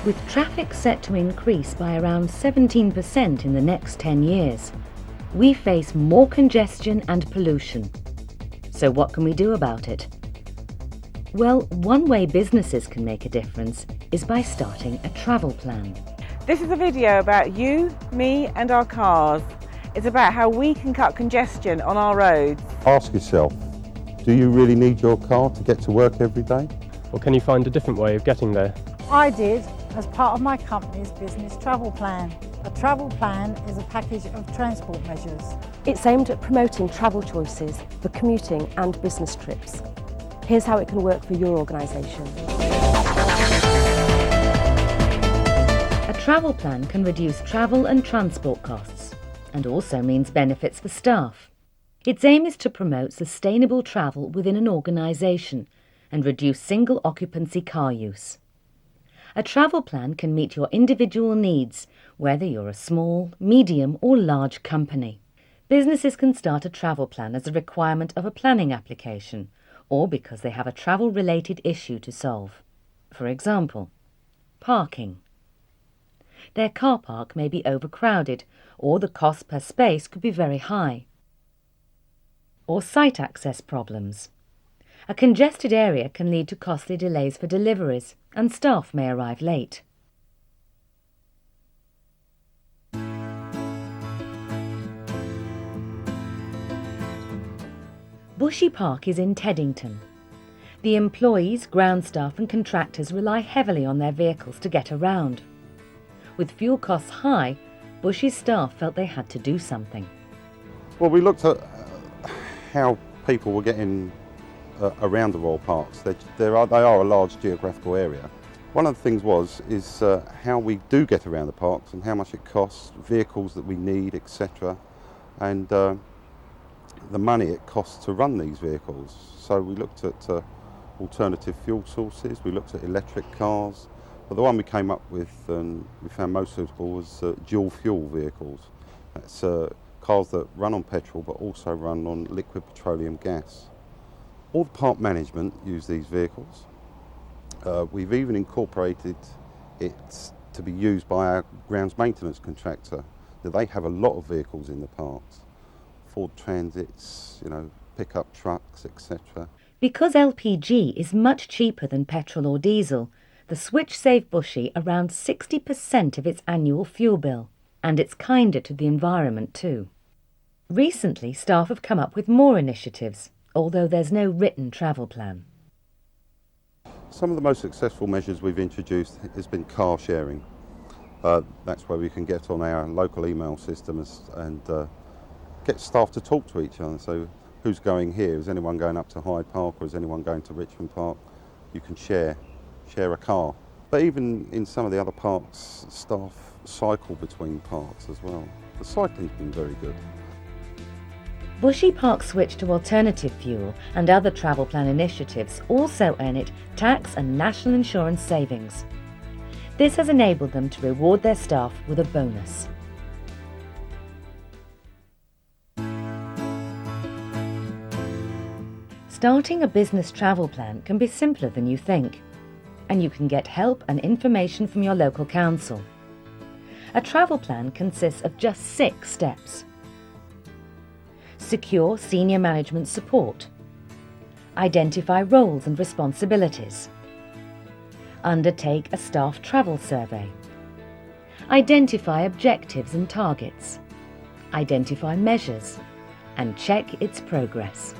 With traffic set to increase by around 17% in the next 10 years, we face more congestion and pollution. So what can we do about it? Well, one way businesses can make a difference is by starting a travel plan. This is a video about you, me and our cars. It's about how we can cut congestion on our roads. Ask yourself, do you really need your car to get to work every day? Or can you find a different way of getting there? I did as part of my company's business travel plan. A travel plan is a package of transport measures. It's aimed at promoting travel choices for commuting and business trips. Here's how it can work for your organisation. A travel plan can reduce travel and transport costs and also means benefits for staff. Its aim is to promote sustainable travel within an organisation and reduce single occupancy car use. A travel plan can meet your individual needs, whether you're a small, medium or large company. Businesses can start a travel plan as a requirement of a planning application or because they have a travel-related issue to solve. For example, parking. Their car park may be overcrowded or the cost per space could be very high. Or site access problems. A congested area can lead to costly delays for deliveries and staff may arrive late. Bushy Park is in Teddington. The employees, ground staff and contractors rely heavily on their vehicles to get around. With fuel costs high, Bushy's staff felt they had to do something. Well, we looked at how people were getting around the Royal Parks. They are a large geographical area. One of the things is how we do get around the parks and how much it costs, vehicles that we need, etc. And the money it costs to run these vehicles. So we looked at alternative fuel sources, we looked at electric cars, but the one we came up with and we found most suitable was dual fuel vehicles. That's cars that run on petrol but also run on liquid petroleum gas. All the park management use these vehicles. We've even incorporated it to be used by our grounds maintenance contractor. Now, they have a lot of vehicles in the parks. Ford Transits, pickup trucks, etc. Because LPG is much cheaper than petrol or diesel, the switch saved Bushy around 60% of its annual fuel bill, and it's kinder to the environment too. Recently, staff have come up with more initiatives, although there's no written travel plan. Some of the most successful measures we've introduced has been car sharing. That's where we can get on our local email system and get staff to talk to each other. So who's going here? Is anyone going up to Hyde Park or is anyone going to Richmond Park? You can share a car. But even in some of the other parks, staff cycle between parks as well. The cycling's been very good. Bushy Park's switch to alternative fuel and other travel plan initiatives also earn it tax and national insurance savings. This has enabled them to reward their staff with a bonus. Starting a business travel plan can be simpler than you think, and you can get help and information from your local council. A travel plan consists of just 6 steps. Secure senior management support. Identify roles and responsibilities. Undertake a staff travel survey. Identify objectives and targets. Identify measures and check its progress.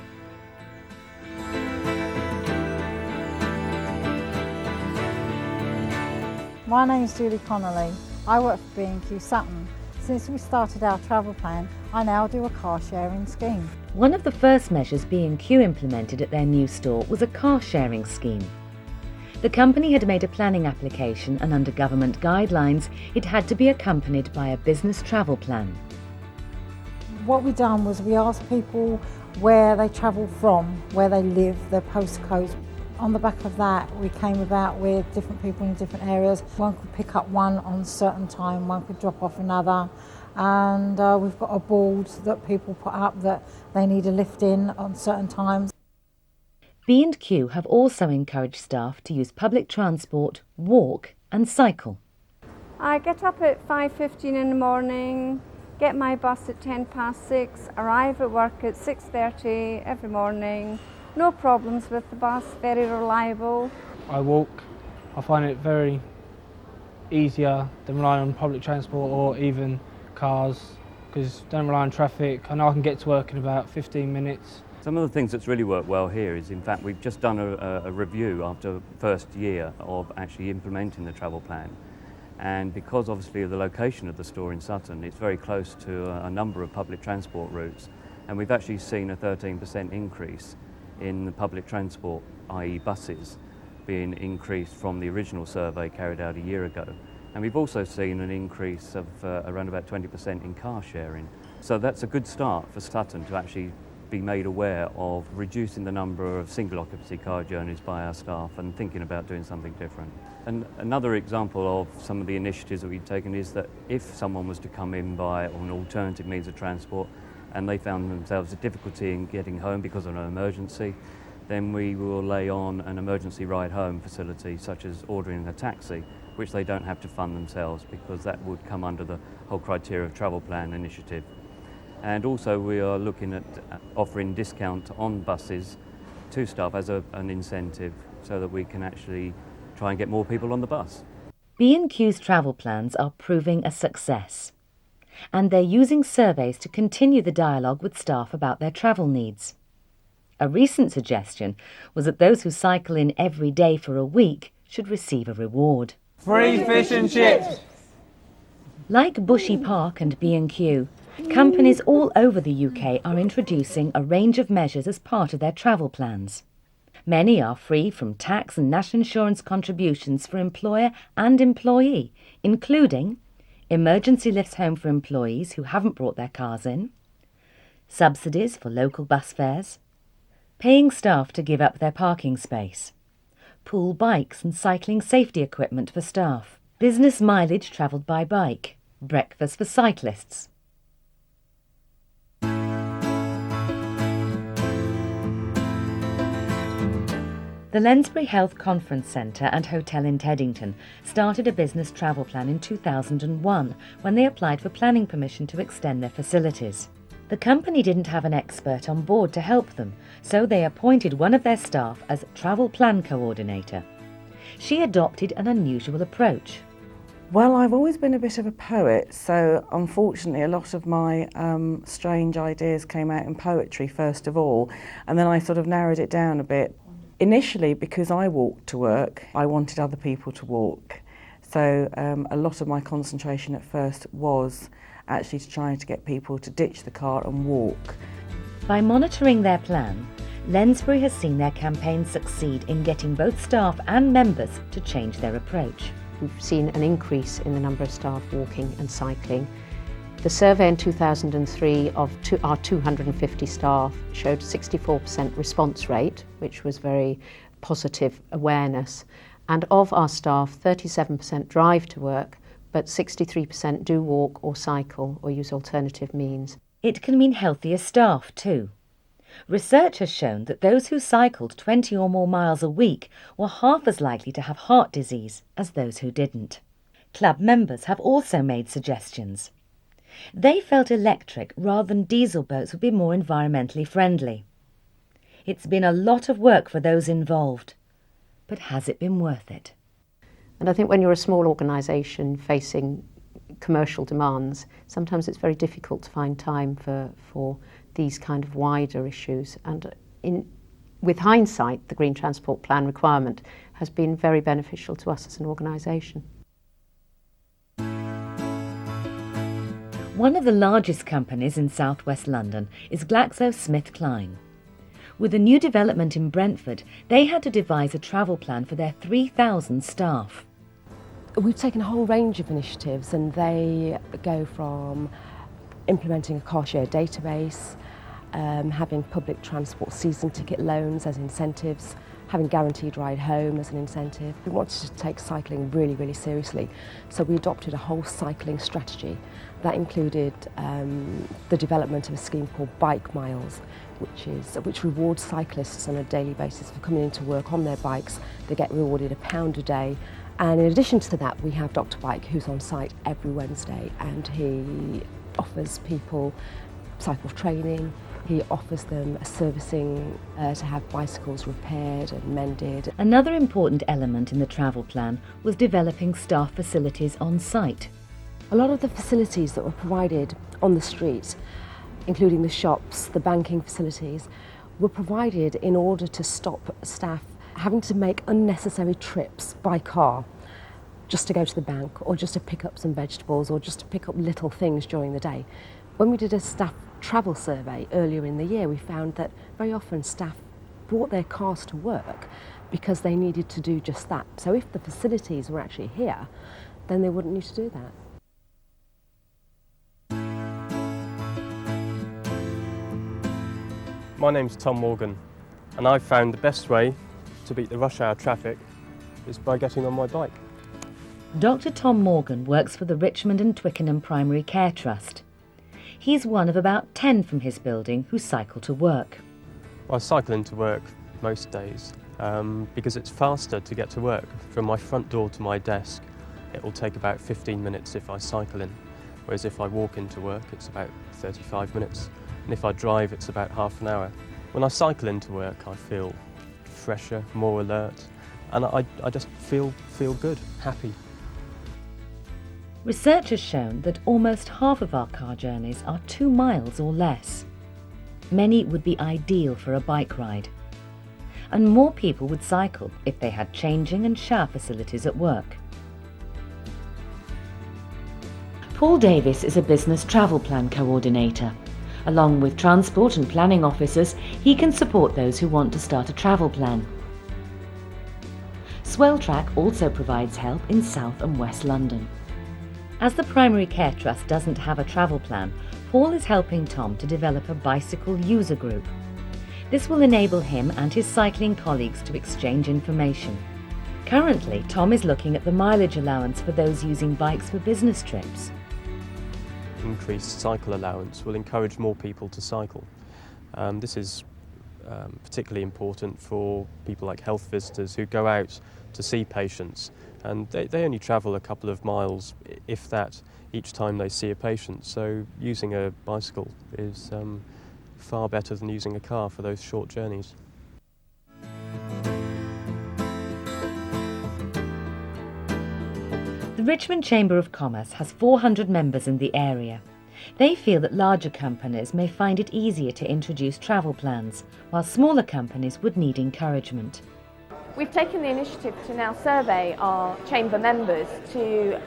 My name is Julie Connolly. I work for B&Q Sutton. Since we started our travel plan, I now do a car sharing scheme. One of the first measures B&Q implemented at their new store was a car sharing scheme. The company had made a planning application and under government guidelines, it had to be accompanied by a business travel plan. What we done was we asked people where they travel from, where they live, their postcodes. On the back of that, we came about with different people in different areas. One could pick up one on a certain time, one could drop off another. And we've got a board that people put up that they need a lift in on certain times. B&Q have also encouraged staff to use public transport, walk and cycle. I get up at 5:15 in the morning, get my bus at 6:10, arrive at work at 6:30 every morning. No problems with the bus, very reliable. I walk. I find it very easier than relying on public transport or even cars, because don't rely on traffic. I know I can get to work in about 15 minutes. Some of the things that's really worked well here is, in fact, we've just done a review after the first year of actually implementing the travel plan. And because obviously of the location of the store in Sutton, it's very close to a number of public transport routes, and we've actually seen a 13% increase in the public transport, i.e. buses, being increased from the original survey carried out a year ago. And we've also seen an increase of around about 20% in car sharing. So that's a good start for Sutton to actually be made aware of reducing the number of single occupancy car journeys by our staff and thinking about doing something different. And another example of some of the initiatives that we've taken is that if someone was to come in by an alternative means of transport and they found themselves a difficulty in getting home because of an emergency, then we will lay on an emergency ride home facility, such as ordering a taxi, which they don't have to fund themselves, because that would come under the whole criteria of travel plan initiative. And also we are looking at offering discount on buses to staff as an incentive, so that we can actually try and get more people on the bus. B&Q's travel plans are proving a success, and they're using surveys to continue the dialogue with staff about their travel needs. A recent suggestion was that those who cycle in every day for a week should receive a reward. Free fish and chips! Like Bushy Park and B&Q, companies all over the UK are introducing a range of measures as part of their travel plans. Many are free from tax and national insurance contributions for employer and employee, including emergency lifts home for employees who haven't brought their cars in, subsidies for local bus fares, paying staff to give up their parking space, pool bikes and cycling safety equipment for staff, business mileage travelled by bike, breakfast for cyclists. The Lensbury Health Conference Centre and Hotel in Teddington started a business travel plan in 2001 when they applied for planning permission to extend their facilities. The company didn't have an expert on board to help them, so they appointed one of their staff as travel plan coordinator. She adopted an unusual approach. Well, I've always been a bit of a poet, so unfortunately a lot of my strange ideas came out in poetry first of all, and then I sort of narrowed it down a bit. Initially, because I walked to work, I wanted other people to walk. So a lot of my concentration at first was actually trying to get people to ditch the car and walk. By monitoring their plan, Lensbury has seen their campaign succeed in getting both staff and members to change their approach. We've seen an increase in the number of staff walking and cycling. The survey in 2003 of our 250 staff showed 64% response rate, which was very positive awareness. And of our staff, 37% drive to work, but 63% do walk or cycle or use alternative means. It can mean healthier staff too. Research has shown that those who cycled 20 or more miles a week were half as likely to have heart disease as those who didn't. Club members have also made suggestions. They felt electric rather than diesel boats would be more environmentally friendly. It's been a lot of work for those involved, but has it been worth it? And I think when you're a small organisation facing commercial demands, sometimes it's very difficult to find time for these kind of wider issues. And with hindsight, the Green Transport Plan requirement has been very beneficial to us as an organisation. One of the largest companies in southwest London is GlaxoSmithKline. With a new development in Brentford, they had to devise a travel plan for their 3,000 staff. We've taken a whole range of initiatives, and they go from implementing a car share database, having public transport season ticket loans as incentives, having guaranteed ride home as an incentive. We wanted to take cycling really, really seriously, so we adopted a whole cycling strategy. That included the development of a scheme called Bike Miles, which rewards cyclists on a daily basis for coming into work on their bikes. They get rewarded £1 a day, And in addition to that, we have Dr. Bike, who's on site every Wednesday, and he offers people cycle training. He offers them servicing to have bicycles repaired and mended. Another important element in the travel plan was developing staff facilities on site. A lot of the facilities that were provided on the street, including the shops, the banking facilities, were provided in order to stop staff having to make unnecessary trips by car just to go to the bank or just to pick up some vegetables or just to pick up little things during the day. When we did a staff travel survey earlier in the year, we found that very often staff brought their cars to work because they needed to do just that. So if the facilities were actually here, then they wouldn't need to do that. My name's Tom Morgan, and I've found the best way to beat the rush hour traffic is by getting on my bike. Dr. Tom Morgan works for the Richmond and Twickenham Primary Care Trust. He's one of about 10 from his building who cycle to work. I cycle into work most days because it's faster to get to work. From my front door to my desk, it will take about 15 minutes if I cycle in, whereas if I walk into work, it's about 35 minutes. And if I drive, it's about half an hour. When I cycle into work, I feel fresher, more alert, and I just feel good, happy. Research has shown that almost half of our car journeys are 2 miles or less. Many would be ideal for a bike ride. And more people would cycle if they had changing and shower facilities at work. Paul Davis is a business travel plan coordinator. Along with transport and planning officers, he can support those who want to start a travel plan. SWELTRAC also provides help in South and West London. As the Primary Care Trust doesn't have a travel plan, Paul is helping Tom to develop a bicycle user group. This will enable him and his cycling colleagues to exchange information. Currently, Tom is looking at the mileage allowance for those using bikes for business trips. Increased cycle allowance will encourage more people to cycle. This is particularly important for people like health visitors who go out to see patients, and they only travel a couple of miles, if that, each time they see a patient. So using a bicycle is far better than using a car for those short journeys. The Richmond Chamber of Commerce has 400 members in the area. They feel that larger companies may find it easier to introduce travel plans, while smaller companies would need encouragement. We've taken the initiative to now survey our chamber members to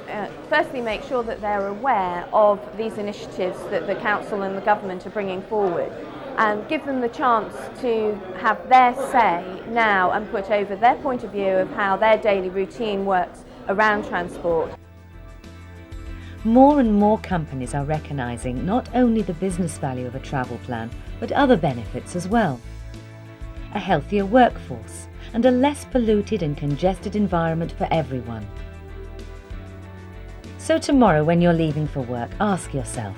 firstly make sure that they're aware of these initiatives that the council and the government are bringing forward, and give them the chance to have their say now and put over their point of view of how their daily routine works around transport. More and more companies are recognising not only the business value of a travel plan, but other benefits as well. A healthier workforce and a less polluted and congested environment for everyone. So tomorrow when you're leaving for work, ask yourself,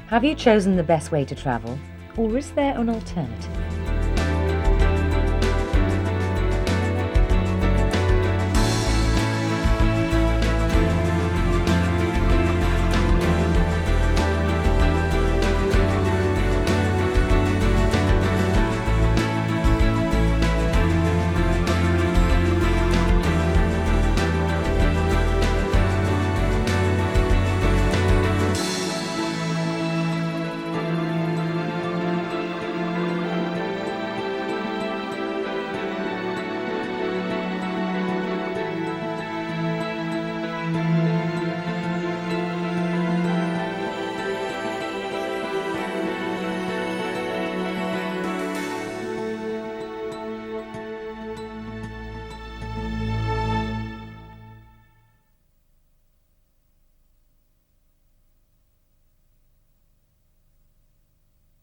have you chosen the best way to travel, or is there an alternative?